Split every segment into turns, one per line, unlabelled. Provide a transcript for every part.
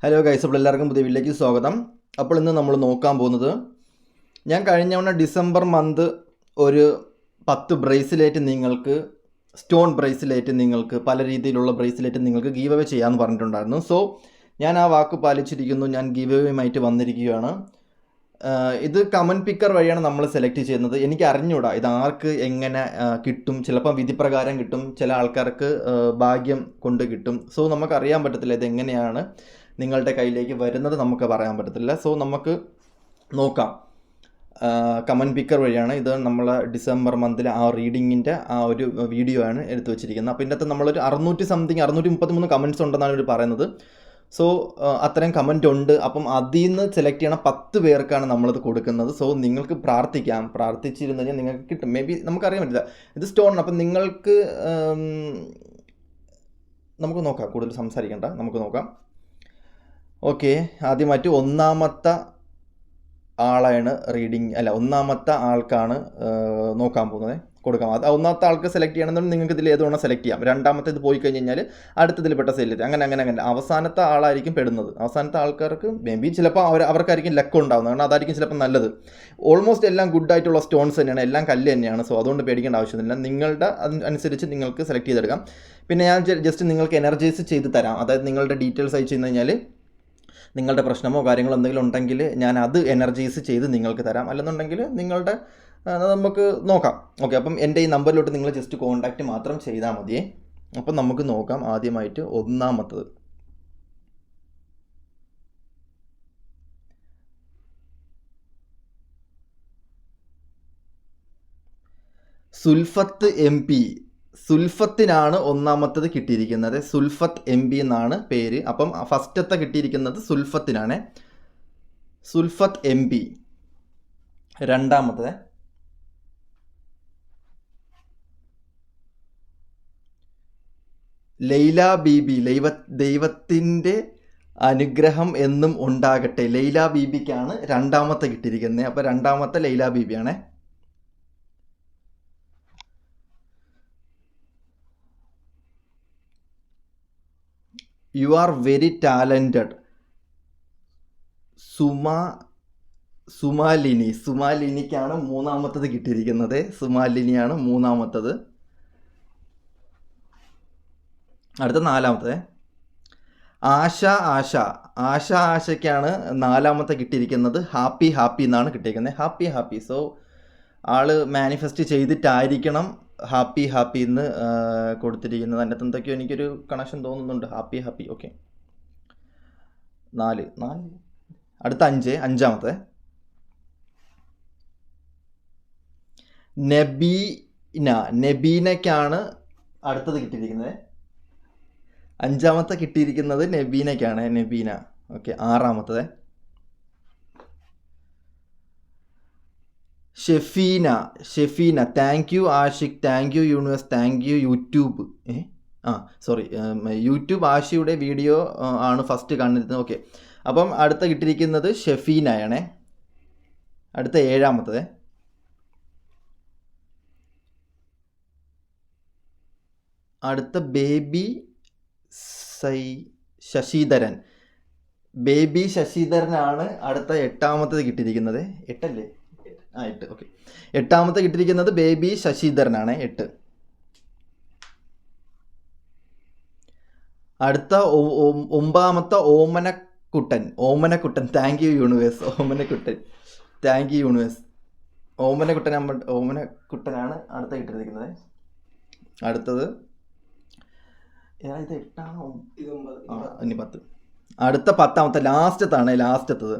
Hello guys, അപ്പോൾ എല്ലാവർക്കും പുതിയ വീട്ടിലേക്ക് സ്വാഗതം. അപ്പോൾ ഇന്ന് നമ്മൾ നോക്കാൻ പോകുന്നത്, ഞാൻ കഴിഞ്ഞ തവണ ഡിസംബർ മന്ത് ഒരു 10 ബ്രേസ്ലെറ്റ് നിങ്ങൾക്ക്, സ്റ്റോൺ ബ്രേസ്ലെറ്റ് നിങ്ങൾക്ക്, പല രീതിയിലുള്ള ബ്രേസ്ലെറ്റ് നിങ്ങൾക്ക് ഗീവ് അവേ ചെയ്യാമെന്ന് പറഞ്ഞിട്ടുണ്ടായിരുന്നു. സോ ഞാൻ ആ വാക്ക് പാലിച്ചിരിക്കുന്നു. ഞാൻ ഗീവ് അവേയുമായിട്ട് വന്നിരിക്കുകയാണ്. ഇത് കമൻറ്റ് പിക്കർ വഴിയാണ് നമ്മൾ സെലക്ട് ചെയ്യുന്നത്. എനിക്ക് അറിഞ്ഞൂടാ ഇത് ആർക്ക് എങ്ങനെ കിട്ടും. ചിലപ്പോൾ വിധിപ്രകാരം കിട്ടും, ചില ആൾക്കാർക്ക് ഭാഗ്യം കൊണ്ട് കിട്ടും. സോ നമുക്കറിയാൻ പറ്റത്തില്ല ഇതെങ്ങനെയാണ് നിങ്ങളുടെ കയ്യിലേക്ക് വരുന്നത്, നമുക്ക് പറയാൻ പറ്റത്തില്ല. സോ നമുക്ക് നോക്കാം. കമൻറ്റ് പിക്കർ വഴിയാണ് ഇത്. നമ്മൾ ഡിസംബർ മന്തിലെ ആ റീഡിങ്ങിൻ്റെ ആ ഒരു വീഡിയോ ആണ് എടുത്തു വെച്ചിരിക്കുന്നത്. അപ്പോൾ ഇതിൻ്റെ അകത്ത് നമ്മളൊരു 633 കമൻറ്റ്സ് ഉണ്ടെന്നാണ് ഇവർ പറയുന്നത്. സോ അത്രയും കമൻറ്റ് ഉണ്ട്. അപ്പം അതിൽ നിന്ന് സെലക്ട് ചെയ്യണം 10 പേർക്കാണ് നമ്മളിത് കൊടുക്കുന്നത്. സോ നിങ്ങൾക്ക് പ്രാർത്ഥിക്കാം. പ്രാർത്ഥിച്ചിരുന്നു കഴിഞ്ഞാൽ നിങ്ങൾക്ക് കിട്ടും. മേ ബി നമുക്കറിയാൻ പറ്റില്ല, ഇത് സ്റ്റോൺ. അപ്പം നിങ്ങൾക്ക് നമുക്ക് നോക്കാം, കൂടുതൽ സംസാരിക്കണ്ട, നമുക്ക് നോക്കാം. ഓക്കെ, ആദ്യമായിട്ട് ഒന്നാമത്തെ ആളാണ് ഒന്നാമത്തെ ആൾക്കാണ് നോക്കാൻ പോകുന്നത്, കൊടുക്കാം. അത് ഒന്നാമത്തെ ആൾക്ക് സെലക്ട് ചെയ്യണമെന്നുണ്ടെങ്കിൽ നിങ്ങൾക്ക് ഇതിൽ ഏതുവേണം സെലക്ട് ചെയ്യാം. രണ്ടാമത്തെ ഇത് പോയി കഴിഞ്ഞ് കഴിഞ്ഞാൽ അടുത്തതിൽ പെട്ട സെലക്ട്, അങ്ങനെ അവസാനത്തെ ആളായിരിക്കും പെടുന്നത്. അവസാനത്തെ ആൾക്കാർക്ക് മേ ബി ചിലപ്പോൾ അവർക്കായിരിക്കും ലക്ക് ഉണ്ടാകുന്നത്, കാരണം അതായിരിക്കും ചിലപ്പോൾ നല്ലത്. ഓൾമോസ്റ്റ് എല്ലാം ഗുഡായിട്ടുള്ള സ്റ്റോൺസ് തന്നെയാണ്, എല്ലാം കല്ല് തന്നെയാണ്. സോ അതുകൊണ്ട് പേടിക്കേണ്ട ആവശ്യമില്ല. നിങ്ങളുടെ അനുസരിച്ച് നിങ്ങൾക്ക് സെലക്ട് ചെയ്തെടുക്കാം. പിന്നെ ഞാൻ ജസ്റ്റ് നിങ്ങൾക്ക് എനർജൈസ് ചെയ്ത് തരാം. അതായത് നിങ്ങളുടെ ഡീറ്റെയിൽസ് അയച്ചു കഴിഞ്ഞ് കഴിഞ്ഞാൽ നിങ്ങളുടെ പ്രശ്നമോ കാര്യങ്ങളോ എന്തെങ്കിലും ഉണ്ടെങ്കിൽ ഞാൻ അത് എനർജൈസ് ചെയ്ത് നിങ്ങൾക്ക് തരാം. അല്ലെന്നുണ്ടെങ്കിൽ നിങ്ങളുടെ നമുക്ക് നോക്കാം. ഓക്കെ, അപ്പം എൻ്റെ ഈ നമ്പറിലോട്ട് നിങ്ങൾ ജസ്റ്റ് കോൺടാക്റ്റ് മാത്രം ചെയ്താൽ മതിയേ. അപ്പം നമുക്ക് നോക്കാം. ആദ്യമായിട്ട് ഒന്നാമത്തത് സുൽഫത്ത് MP. സുൽഫത്തിനാണ് ഒന്നാമത്തത് കിട്ടിയിരിക്കുന്നത്. സുൽഫത്ത് MP എന്നാണ് പേര്. അപ്പം ഫസ്റ്റത്തെ കിട്ടിയിരിക്കുന്നത് സുൽഫത്തിനാണ്, സുൽഫത്ത് MP. രണ്ടാമത്തത് ലൈല ബീബി. ദൈവത്തിൻ്റെ അനുഗ്രഹം എന്നും ഉണ്ടാകട്ടെ. ലൈല ബീബിക്കാണ് രണ്ടാമത്തെ കിട്ടിയിരിക്കുന്നത്. അപ്പോൾ രണ്ടാമത്തെ ലൈല ബീബിയാണേ. You are very talented. സുമാലിനിക്കാണ് മൂന്നാമത്തത് കിട്ടിയിരിക്കുന്നത്. സുമാലിനിയാണ് മൂന്നാമത്തത്. അടുത്ത നാലാമത്തത് ആശയ്ക്കാണ് നാലാമത്തെ കിട്ടിയിരിക്കുന്നത്. ഹാപ്പി എന്നാണ് കിട്ടിയിരിക്കുന്നത്. ഹാപ്പി. സോ ആള് മാനിഫെസ്റ്റ് ചെയ്തിട്ടായിരിക്കണം ഹാപ്പി എന്ന് കൊടുത്തിരിക്കുന്നത്. അതിൻ്റെ അകത്ത് എന്തൊക്കെയോ എനിക്കൊരു കണക്ഷൻ തോന്നുന്നുണ്ട്. ഹാപ്പി. ഓക്കെ, 4. അടുത്ത അഞ്ചാമത്തെ നബീനയ്ക്കാണ് അടുത്തത് കിട്ടിയിരിക്കുന്നത്. അഞ്ചാമത്തെ കിട്ടിയിരിക്കുന്നത് നബീനയ്ക്കാണ്. നബീന. ഓക്കെ, ആറാമത്തത് Shefeena. Thank you Ashiq, thank you universe, thank you YouTube. YouTube ആഷിയുടെ വീഡിയോ ആണ് ഫസ്റ്റ് കാണുന്നത്. ഓക്കെ, അപ്പം അടുത്ത കിട്ടിയിരിക്കുന്നത് ഷെഫീനയാണേ. അടുത്ത ഏഴാമത്തത് അടുത്ത ബേബി ശശിധരൻ. ബേബി ശശിധരനാണ് അടുത്ത എട്ടാമത്തത് കിട്ടിയിരിക്കുന്നത്. 8 അല്ലേ? 8. ഓക്കെ, എട്ടാമത്തെ കിട്ടിയിരിക്കുന്നത് ബേബി ശശിധരനാണ്. 8. അടുത്ത ഒമ്പതാമത്തെ Omanakuttan. Thank you universe. Thank you universe. ഓമനക്കുട്ടനാണ് അടുത്ത കിട്ടിയിരിക്കുന്നത്. അടുത്തത് ഇത് 8ആണോ? ഇനി 10. അടുത്ത 10ാമത്തെ ലാസ്റ്റത്തത്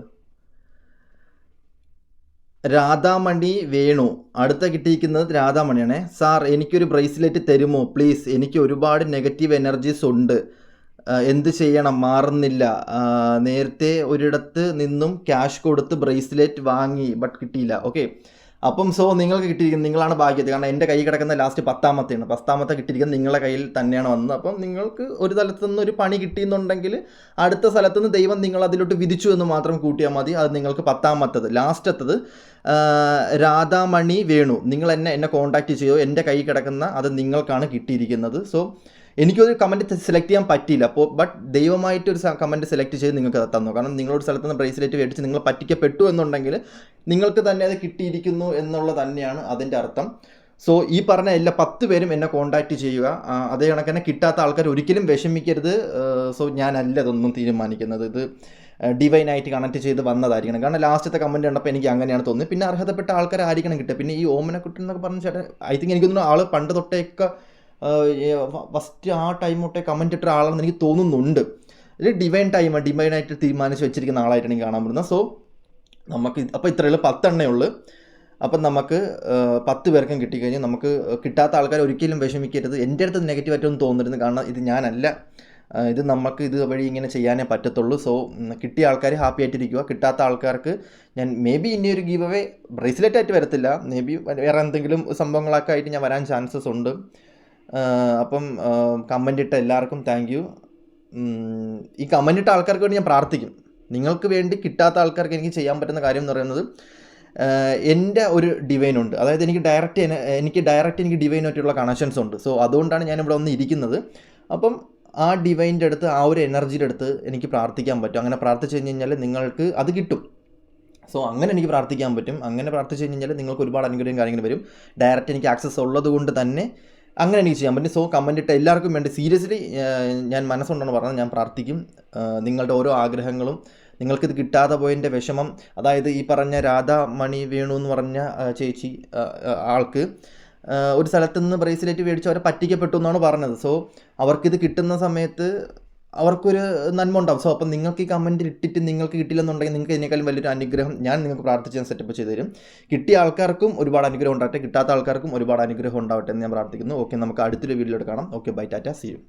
രാധാമണി വേണു. അടുത്ത കിട്ടിയിരിക്കുന്നത് രാധാമണിയാണ്. സാർ, എനിക്കൊരു ബ്രേസ്ലെറ്റ് തരുമോ പ്ലീസ്? എനിക്ക് ഒരുപാട് നെഗറ്റീവ് എനർജീസ് ഉണ്ട്. എന്ത് ചെയ്യണം? മാറുന്നില്ല. നേരത്തെ ഒരിടത്ത് നിന്നും ക്യാഷ് കൊടുത്ത് ബ്രേസ്ലെറ്റ് വാങ്ങി, ബട്ട് കിട്ടിയില്ല. ഓക്കെ, അപ്പം സോ നിങ്ങൾക്ക് കിട്ടിയിരിക്കുന്നത്, നിങ്ങളാണ് ഭാഗ്യത. കാരണം എൻ്റെ കൈ കിടക്കുന്ന ലാസ്റ്റ് 10ാമത്തെയാണ്. 10ാമത്തെ കിട്ടിയിരിക്കുന്നത് നിങ്ങളുടെ കയ്യിൽ തന്നെയാണ് വന്നത്. അപ്പം നിങ്ങൾക്ക് ഒരു സ്ഥലത്തു നിന്ന് ഒരു പണി കിട്ടിയെന്നുണ്ടെങ്കിൽ അടുത്ത സ്ഥലത്തു നിന്ന് ദൈവം നിങ്ങൾ അതിലോട്ട് വിധിച്ചു എന്ന് മാത്രം കൂട്ടിയാൽ മതി. അത് നിങ്ങൾക്ക് 10ാമത്തത് ലാസ്റ്റത്തത് രാധാമണി വേണു. നിങ്ങൾ എന്നെ കോൺടാക്റ്റ് ചെയ്യോ. എൻ്റെ കൈ കിടക്കുന്ന അത് നിങ്ങൾക്കാണ് കിട്ടിയിരിക്കുന്നത്. സോ എനിക്കൊരു കമൻറ്റ് സെലക്ട് ചെയ്യാൻ പറ്റിയില്ല. അപ്പോൾ ബട്ട് ദൈവമായിട്ടൊരു കമൻറ്റ് സെലക്ട് ചെയ്ത് നിങ്ങൾക്ക് അത് തന്നു. കാരണം നിങ്ങളൊരു സ്ഥലത്ത് നിന്ന് ബ്രേസ്ലെറ്റ് മേടിച്ച് നിങ്ങൾ പറ്റിക്കപ്പെട്ടു എന്നുണ്ടെങ്കിൽ നിങ്ങൾക്ക് തന്നെ അത് കിട്ടിയിരിക്കുന്നു എന്നുള്ളത് തന്നെയാണ് അതിൻ്റെ അർത്ഥം. സോ ഈ പറഞ്ഞ എല്ലാ 10 പേരും എന്നെ കോൺടാക്റ്റ് ചെയ്യുക. അതേ കണക്ക് തന്നെ കിട്ടാത്ത ആൾക്കാർ ഒരിക്കലും വിഷമിക്കരുത്. സോ ഞാനല്ല ഇതൊന്നും തീരുമാനിക്കുന്നത്, ഇത് ഡിവൈനായിട്ട് കണക്ട് ചെയ്ത് വന്നതായിരിക്കണം. കാരണം ലാസ്റ്റത്തെ കമൻറ്റ് കണ്ടപ്പോൾ എനിക്ക് അങ്ങനെയാണ് തോന്നുന്നത്. പിന്നെ അർഹതപ്പെട്ട ആൾക്കാരായിരിക്കണം കിട്ടുക. പിന്നെ ഈ ഓമനക്കുട്ടൻ എന്നൊക്കെ പറഞ്ഞ ചേട്ടൻ ഐ തിങ്ക് എനിക്ക് തോന്നുന്നു ആൾ പണ്ട് തൊട്ടേയൊക്കെ ഫസ്റ്റ് ആ ടൈം തൊട്ടേ കമൻറ്റ് ഇട്ട ആളാണെന്ന് എനിക്ക് തോന്നുന്നുണ്ട്. ഇത് ഡിവൈനായിട്ട് തീരുമാനിച്ച് വെച്ചിരിക്കുന്ന ആളായിട്ടാണ് എനിക്ക് കാണാൻ പറ്റുന്നത്. സോ നമുക്ക് അപ്പോൾ ഇത്രയുള്ള 10 എണ്ണേ ഉള്ളൂ. അപ്പം നമുക്ക് 10 പേർക്കും കിട്ടിക്കഴിഞ്ഞാൽ നമുക്ക് കിട്ടാത്ത ആൾക്കാർ ഒരിക്കലും വിഷമിക്കരുത്. എൻ്റെ അടുത്ത് നെഗറ്റീവായിട്ടൊന്നും തോന്നരുത്. കാരണം ഇത് ഞാനല്ല, ഇത് നമുക്ക് ഇത് വഴി ഇങ്ങനെ ചെയ്യാനേ പറ്റത്തുള്ളൂ. സോ കിട്ടിയ ആൾക്കാർ ഹാപ്പി ആയിട്ടിരിക്കുക. കിട്ടാത്ത ആൾക്കാർക്ക് ഞാൻ മേ ബി ഇനി ഒരു ഗീവ് അവേ ബ്രേസ്ലെറ്റ് ആയിട്ട് വരത്തില്ല, മേ ബി വേറെ എന്തെങ്കിലും സംഭവങ്ങളൊക്കെ ആയിട്ട് ഞാൻ വരാൻ ചാൻസസ് ഉണ്ട്. അപ്പം കമൻ്റ് ഇട്ട എല്ലാവർക്കും താങ്ക് യു. ഈ കമൻ്റ് ഇട്ട ആൾക്കാർക്ക് വേണ്ടി ഞാൻ പ്രാർത്ഥിക്കും. നിങ്ങൾക്ക് വേണ്ടി കിട്ടാത്ത ആൾക്കാർക്ക് എനിക്ക് ചെയ്യാൻ പറ്റുന്ന കാര്യം എന്ന് പറയുന്നത്, എൻ്റെ ഒരു ഡിവൈൻ ഉണ്ട്. അതായത് എനിക്ക് ഡയറക്റ്റ് ഡിവൈനായിട്ടുള്ള കണക്ഷൻസ് ഉണ്ട്. സോ അതുകൊണ്ടാണ് ഞാനിവിടെ വന്ന് ഇരിക്കുന്നത്. അപ്പം ആ ഡിവൈൻ്റെ അടുത്ത്, ആ ഒരു എനർജിയുടെ അടുത്ത് എനിക്ക് പ്രാർത്ഥിക്കാൻ പറ്റും. അങ്ങനെ പ്രാർത്ഥിച്ചു കഴിഞ്ഞ് കഴിഞ്ഞാൽ നിങ്ങൾക്ക് അത് കിട്ടും. സോ അങ്ങനെ എനിക്ക് പ്രാർത്ഥിക്കാൻ പറ്റും. അങ്ങനെ പ്രാർത്ഥിച്ചു കഴിഞ്ഞ് കഴിഞ്ഞാൽ നിങ്ങൾക്ക് ഒരുപാട് അനുഗ്രഹം കാര്യങ്ങൾ വരും. ഡയറക്റ്റ് എനിക്ക് ആക്സസ് ഉള്ളത് കൊണ്ട് തന്നെ അങ്ങനെ എനിക്ക് ചെയ്യാൻ പറ്റും. സോ കമൻ്റ് ഇട്ട എല്ലാവർക്കും വേണ്ടി സീരിയസ്ലി ഞാൻ മനസ്സുണ്ടെന്ന് പറഞ്ഞാൽ ഞാൻ പ്രാർത്ഥിക്കും. നിങ്ങളുടെ ഓരോ ആഗ്രഹങ്ങളും, നിങ്ങൾക്കിത് കിട്ടാതെ പോയതിൻ്റെ വിഷമം, അതായത് ഈ പറഞ്ഞ രാധാമണി വേണു എന്ന് പറഞ്ഞ ചേച്ചി ആൾക്ക് ഒരു സ്ഥലത്ത് നിന്ന് ബ്രേസ്ലെറ്റ് മേടിച്ച് അവരെ പറ്റിക്കപ്പെട്ടു എന്നാണ് പറഞ്ഞത്. സോ അവർക്കിത് കിട്ടുന്ന സമയത്ത് അവർക്കൊരു നന്മ ഉണ്ടാവും. സോ അപ്പം നിങ്ങൾക്ക് ഈ കമൻറ്റിൽ ഇട്ടിട്ട് നിങ്ങൾക്ക് കിട്ടില്ലെന്നുണ്ടെങ്കിൽ നിങ്ങൾക്ക് ഇതിനേക്കാളും വലിയൊരു അനുഗ്രഹം ഞാൻ നിങ്ങൾക്ക് പ്രാർത്ഥിച്ച് ഞാൻ സെറ്റപ്പ് ചെയ്ത് തരും. കിട്ടിയ ആൾക്കാർക്കും ഒരുപാട് അനുഗ്രഹം ഉണ്ടാവട്ടെ, കിട്ടാത്ത ആൾക്കാർക്കും ഒരുപാട് അനുഗ്രഹം ഉണ്ടാവട്ടെ എന്ന് ഞാൻ പ്രാർത്ഥിക്കുന്നു. ഓക്കെ, നമുക്ക് അടുത്തൊരു വീഡിയോയിലോട്ട് കാണാം. Okay, bye, tata, see U.